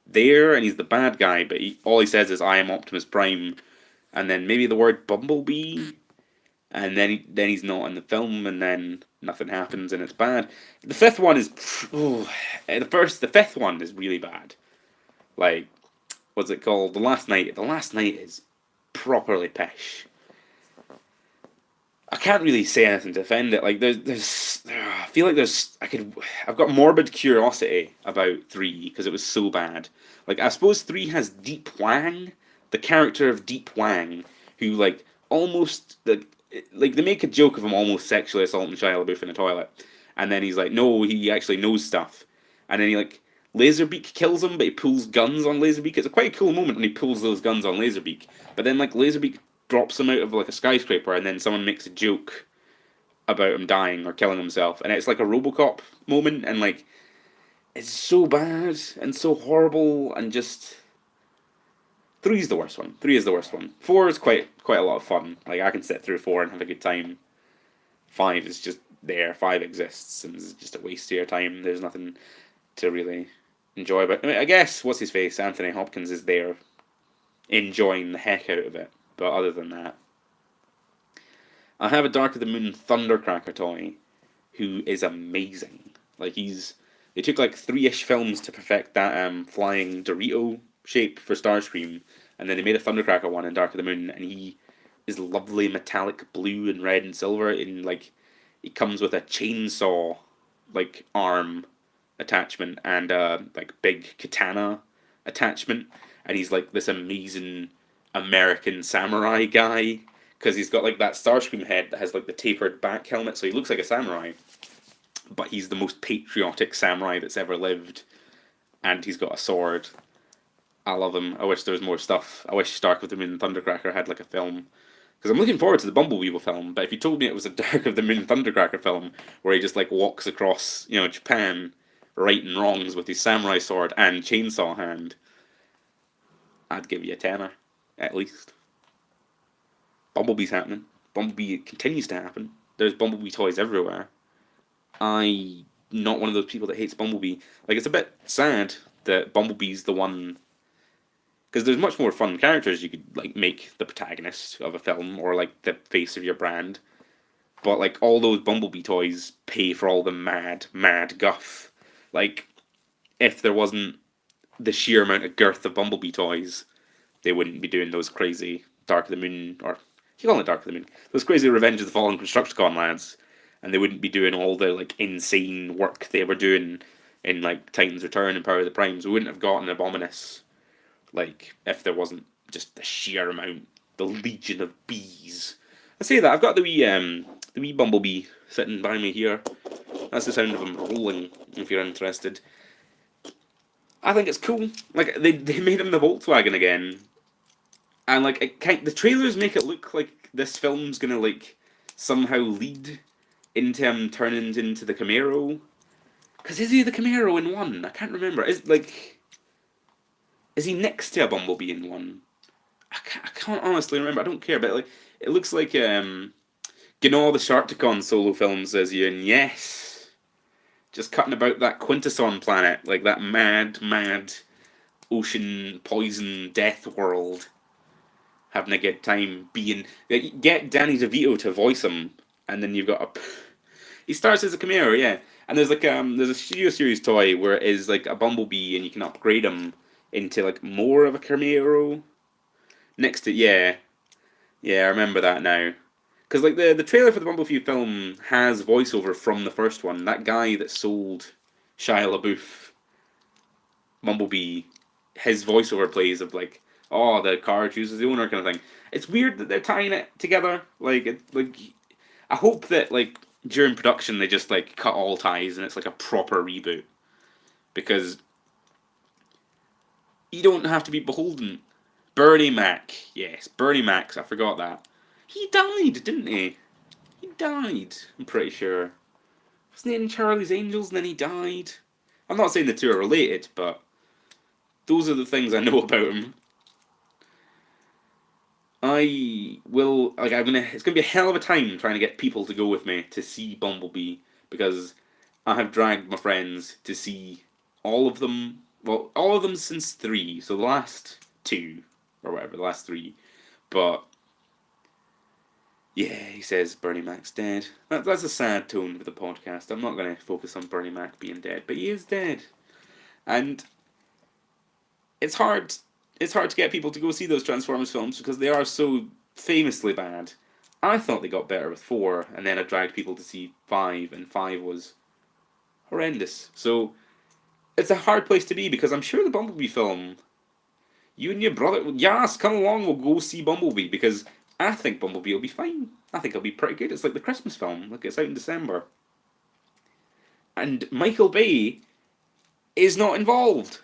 Speaker 1: there, and he's the bad guy, but all he says is, "I am Optimus Prime," and then maybe the word Bumblebee, and then he's not in the film, and then nothing happens, and it's bad. The fifth one is, the fifth one is really bad. Like, what's it called? The Last Night. The Last Night is properly pish. I can't really say anything to defend it. Like, I feel like I've got morbid curiosity about 3 because it was so bad. Like, I suppose 3 has Deep Wang, the character of Deep Wang, who, like, almost, like they make a joke of him almost sexually assaulting Shia LaBeouf in a toilet, and then he's like, no, he actually knows stuff, and then he, like, Laserbeak kills him, but he pulls guns on Laserbeak. It's a quite cool moment when he pulls those guns on Laserbeak, but then, like, Laserbeak drops him out of, like, a skyscraper, and then someone makes a joke about him dying or killing himself, and it's like a RoboCop moment, and, like, it's so bad and so horrible, and just 3 is the worst one. 3 is the worst one. 4 is quite a lot of fun. Like, I can sit through 4 and have a good time. 5 is just there. 5 exists, and it's just a waste of your time. There's nothing to really enjoy about it. I mean, I guess, what's his face? Anthony Hopkins is there enjoying the heck out of it. But other than that, I have a Dark of the Moon Thundercracker toy, who is amazing. Like, they took like 3-ish films to perfect that flying Dorito shape for Starscream, and then they made a Thundercracker one in Dark of the Moon, and he is lovely metallic blue and red and silver, and like he comes with a chainsaw like arm attachment and like big katana attachment, and he's like this amazing American samurai guy because he's got like that Starscream head that has like the tapered back helmet, so he looks like a samurai, but he's the most patriotic samurai that's ever lived, and he's got a sword. I love him. I wish there was more stuff. I wish Dark of the Moon Thundercracker had like a film. Because I'm looking forward to the Bumblebee film, but if you told me it was a Dark of the Moon Thundercracker film where he just like walks across, Japan, righting wrongs with his samurai sword and chainsaw hand, I'd give you a tenner, at least. Bumblebee's happening. Bumblebee continues to happen. There's Bumblebee toys everywhere. I'm not one of those people that hates Bumblebee. Like, it's a bit sad that Bumblebee's the one, because there's much more fun characters you could like make the protagonist of a film or like the face of your brand, but like all those Bumblebee toys pay for all the mad guff. Like, if there wasn't the sheer amount of girth of Bumblebee toys, they wouldn't be doing those crazy Dark of the Moon, or you call it Dark of the Moon, those crazy Revenge of the Fallen Constructicon lads, and they wouldn't be doing all the like insane work they were doing in like Titan's Return and Power of the Primes. We wouldn't have gotten Abominus. Like, if there wasn't just the sheer amount, the legion of bees. I say that, I've got the wee Bumblebee sitting by me here. That's the sound of him rolling, if you're interested. I think it's cool. Like, they made him the Volkswagen again. And, like, the trailers make it look like this film's gonna, like, somehow lead into him turning into the Camaro. Because is he the Camaro in 1? I can't remember. Is he next to a Bumblebee in 1? I can't honestly remember. I don't care, but like it looks like Gnaw the Sharkticon solo film says you, and yes, just cutting about that Quintesson planet, like that mad ocean poison death world, having a good time being. Get Danny DeVito to voice him, and then you've got he starts as a Camaro, yeah, and there's like there's a Studio Series toy where it is like a Bumblebee, and you can upgrade him into like more of a Camaro. Next to I remember that now, because like the trailer for the Bumblebee film has voiceover from the first one. That guy that sold Shia LaBeouf Bumblebee, his voiceover plays of like, oh, the car chooses the owner kind of thing. It's weird that they're tying it together. I hope that like during production they just like cut all ties and it's like a proper reboot, because you don't have to be beholden. Bernie Mac, yes, Bernie Mac. I forgot that. He died, didn't he? He died. I'm pretty sure. Wasn't he in Charlie's Angels and then he died? I'm not saying the two are related, but those are the things I know about him. It's gonna be a hell of a time trying to get people to go with me to see Bumblebee, because I have dragged my friends to see all of them. Well, all of them since 3, so the last 2 or whatever, the last 3. But yeah, he says Bernie Mac's dead. That's a sad tone for the podcast. I'm not going to focus on Bernie Mac being dead, but he is dead, and it's hard. It's hard to get people to go see those Transformers films because they are so famously bad. I thought they got better with 4, and then I dragged people to see 5, and 5 was horrendous. So it's a hard place to be, because I'm sure the Bumblebee film, you and your brother, yes, come along, we'll go see Bumblebee, because I think Bumblebee will be fine. I think it'll be pretty good. It's like the Christmas film, like it's out in December. And Michael Bay is not involved.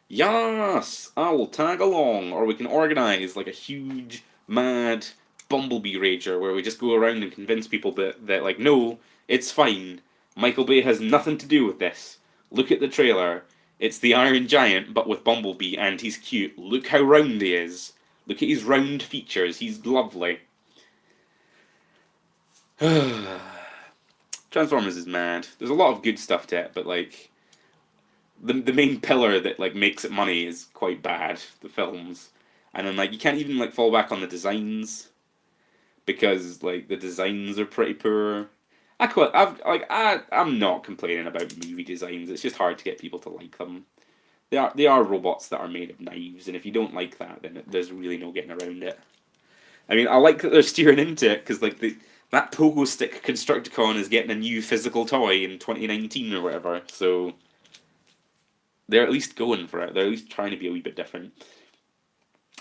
Speaker 1: Yes, I will tag along, or we can organise like a huge, mad Bumblebee rager where we just go around and convince people that like, no, it's fine. Michael Bay has nothing to do with this. Look at the trailer. It's the Iron Giant, but with Bumblebee, and he's cute. Look how round he is. Look at his round features. He's lovely. Transformers is mad. There's a lot of good stuff to it, but like the main pillar that like makes it money is quite bad. The films, and then like you can't even like fall back on the designs, because like the designs are pretty poor. I'm not complaining about movie designs. It's just hard to get people to like them. They are robots that are made of knives, and if you don't like that, then there's really no getting around it. I mean, I like that they're steering into it, because like that pogo stick Constructicon is getting a new physical toy in 2019 or whatever. So they're at least going for it. They're at least trying to be a wee bit different.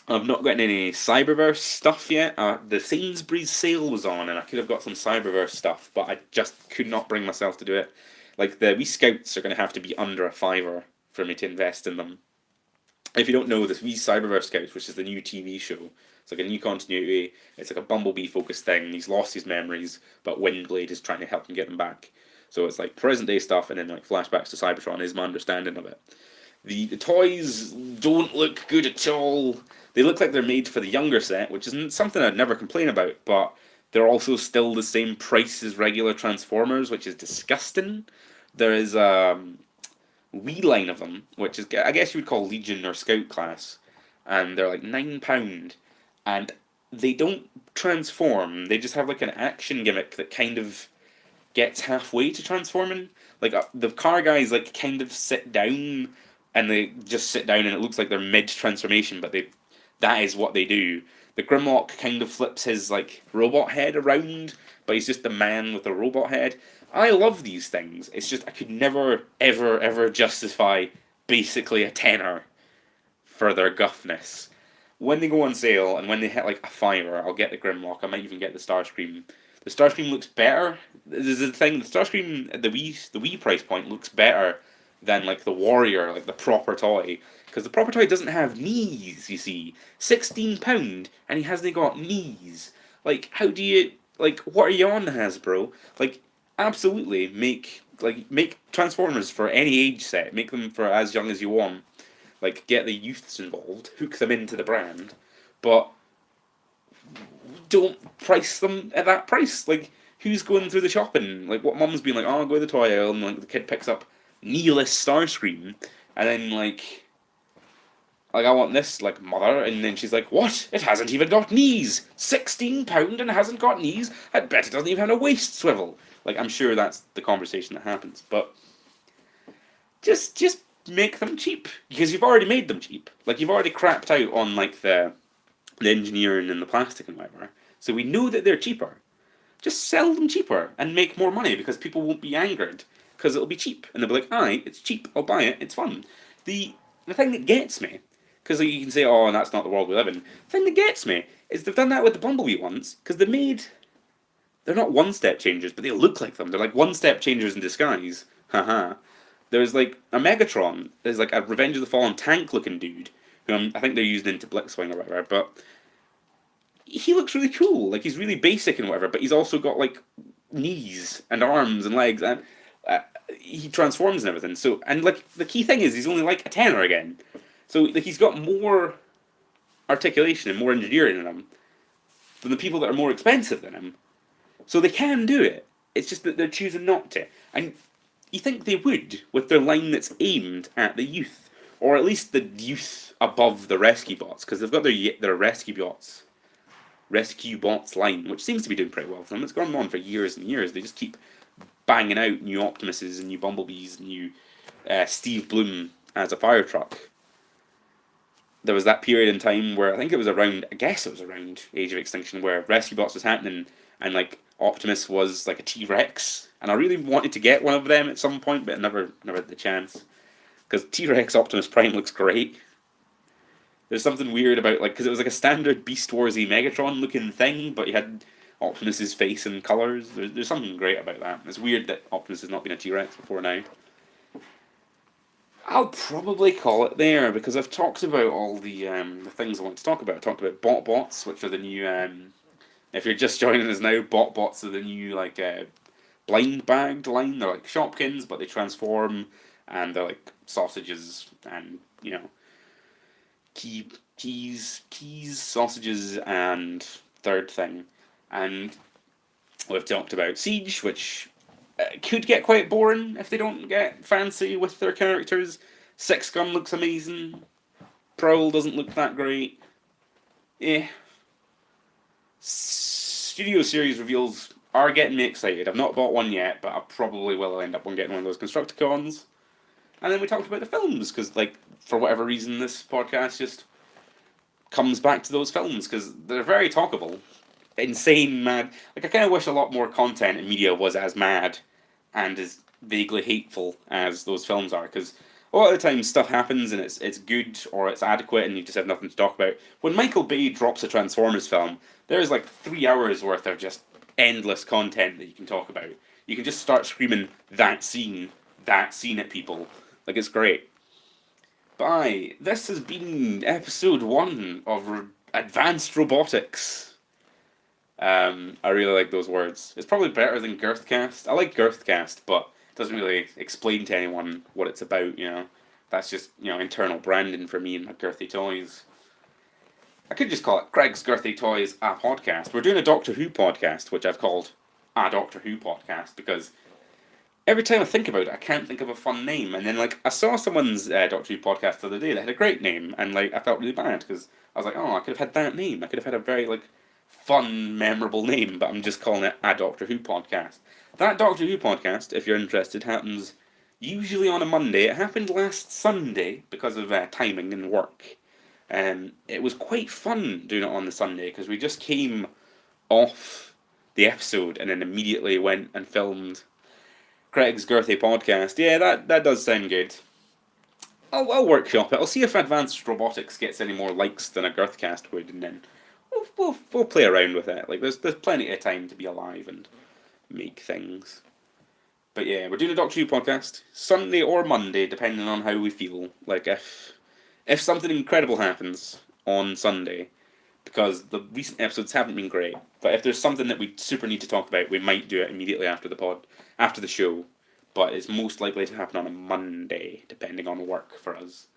Speaker 1: I've not gotten any Cyberverse stuff yet. The Sainsbury's sale was on, and I could have got some Cyberverse stuff, but I just could not bring myself to do it. Like, the Wii Scouts are going to have to be under a $5 for me to invest in them. If you don't know, this Wii Cyberverse Scouts, which is the new TV show, it's like a new continuity. It's like a Bumblebee-focused thing. He's lost his memories, but Windblade is trying to help him get them back. So it's like present-day stuff, and then like flashbacks to Cybertron is my understanding of it. The toys don't look good at all. They look like they're made for the younger set, which isn't something I'd never complain about, but they're also still the same price as regular Transformers, which is disgusting. There is a Wii line of them, which is, I guess you would call Legion or Scout class, and they're like £9, and they don't transform. They just have like an action gimmick that kind of gets halfway to transforming. Like the car guys like kind of sit down, and they just sit down, and it looks like they're mid-transformation, but that is what they do. The Grimlock kind of flips his like robot head around, but he's just a man with a robot head. I love these things. It's just I could never, ever, ever justify basically a tenner for their guffness. When they go on sale, and when they hit like a $5, I'll get the Grimlock. I might even get the Starscream. The Starscream looks better. This is the thing. The Starscream at the Wii price point looks better than like the Warrior, like the proper toy, because the proper toy doesn't have knees. You see, £16, and he hasn't got knees. Like, how do you like? What are you on, Hasbro? Like, absolutely make Transformers for any age set. Make them for as young as you want. Like, get the youths involved, hook them into the brand, but don't price them at that price. Like, who's going through the shopping? Like, what mum's been like, oh, I'll go to the toy aisle, and like the kid picks up kneeless Starscream, and then like I want this, like, mother, and then she's like, what? It hasn't even got knees! £16 and hasn't got knees? I bet it doesn't even have a waist swivel. Like, I'm sure that's the conversation that happens, but just make them cheap, because you've already made them cheap. Like, you've already crapped out on like the engineering and the plastic and whatever, so we know that they're cheaper. Just sell them cheaper and make more money, because people won't be angered. because it'll be cheap. And they'll be like, aye, it's cheap, I'll buy it, it's fun. The thing that gets me, because you can say, oh, that's not the world we live in. The thing that gets me is they've done that with the Bumblebee ones, because they're not one-step changers, but they look like them. They're like one-step changers in disguise. Haha. There's like a Megatron. There's like a Revenge of the Fallen tank-looking dude, who I think they're using into Blitzwing or whatever, but he looks really cool. Like, he's really basic and whatever, but he's also got like knees and arms and legs, and he transforms and everything. So, and like the key thing is he's only like a tenner again. So like he's got more articulation and more engineering in him than the people that are more expensive than him. So they can do it. It's just that they're choosing not to. And you think they would with their line that's aimed at the youth, or at least the youth above the rescue bots, because they've got their rescue bots line, which seems to be doing pretty well for them. It's gone on for years and years. They just keep banging out new Optimuses and new Bumblebees and new Steve Bloom as a fire truck. There was that period in time where I guess it was around Age of Extinction, where Rescue Bots was happening and like Optimus was like a T-Rex, and I really wanted to get one of them at some point, but I never had the chance, because T-Rex Optimus Prime looks great. There's something weird about, like, because it was like a standard Beast Warsy Megatron looking thing, but you had Optimus's face and colours. There's something great about that. It's weird that Optimus has not been a T-Rex before now. I'll probably call it there, because I've talked about all the things I want to talk about. I talked about BotBots, which are the new, if you're just joining us now, BotBots are the new, like, blind bagged line. They're like Shopkins, but they transform, and they're like sausages, and, you know, keys, sausages, and third thing. And we've talked about Siege, which could get quite boring if they don't get fancy with their characters. Six Gun looks amazing. Prowl doesn't look that great. Studio Series reveals are getting me excited. I've not bought one yet, but I probably will end up on getting one of those Constructicons. And then we talked about the films, because, like, for whatever reason, this podcast just comes back to those films, because they're very talkable. Insane, mad. Like, I kind of wish a lot more content in media was as mad and as vaguely hateful as those films are, because a lot of the time stuff happens and it's good or it's adequate and you just have nothing to talk about. When Michael Bay drops a Transformers film, there's like 3 hours worth of just endless content that you can talk about. You can just start screaming that scene at people. Like, it's great. Bye. This has been episode 1 of Advanced Robotics. I really like those words. It's probably better than Girthcast. I like Girthcast, but it doesn't really explain to anyone what it's about, you know. That's just, you know, internal branding for me and my girthy toys. I could just call it Craig's Girthy Toys, a podcast. We're doing a Doctor Who podcast, which I've called a Doctor Who podcast, because every time I think about it, I can't think of a fun name. And then, like, I saw someone's Doctor Who podcast the other day that had a great name, and, like, I felt really bad, because I was like, oh, I could have had that name. I could have had a very, like, fun, memorable name, but I'm just calling it a Doctor Who podcast. That Doctor Who podcast, if you're interested, happens usually on a Monday. It happened last Sunday because of timing and work. It was quite fun doing it on the Sunday, because we just came off the episode and then immediately went and filmed Craig's Girthy podcast. Yeah, that does sound good. I'll workshop it. I'll see if Advanced Robotics gets any more likes than a Girthcast would, and then we'll play around with it. Like, there's plenty of time to be alive and make things. But yeah, we're doing a Doctor Who podcast Sunday or Monday, depending on how we feel. Like, if something incredible happens on Sunday, because the recent episodes haven't been great, but if there's something that we super need to talk about, we might do it immediately after the show. But it's most likely to happen on a Monday, depending on work for us.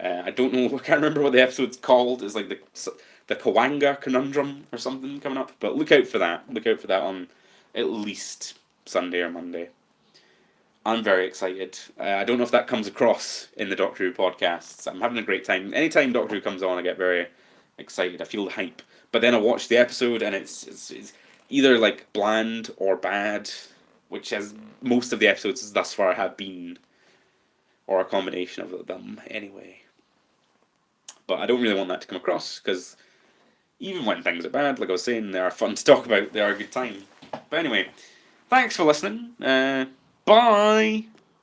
Speaker 1: I don't know, I can't remember what the episode's called. It's like the Kawanga Conundrum or something coming up. But look out for that. Look out for that on at least Sunday or Monday. I'm very excited. I don't know if that comes across in the Doctor Who podcasts. I'm having a great time. Anytime Doctor Who comes on, I get very excited. I feel the hype. But then I watch the episode and it's either like bland or bad, which as most of the episodes thus far have been, or a combination of them anyway. But I don't really want that to come across, because even when things are bad, like I was saying, they are fun to talk about, they are a good time. But anyway, thanks for listening. Bye. Bye!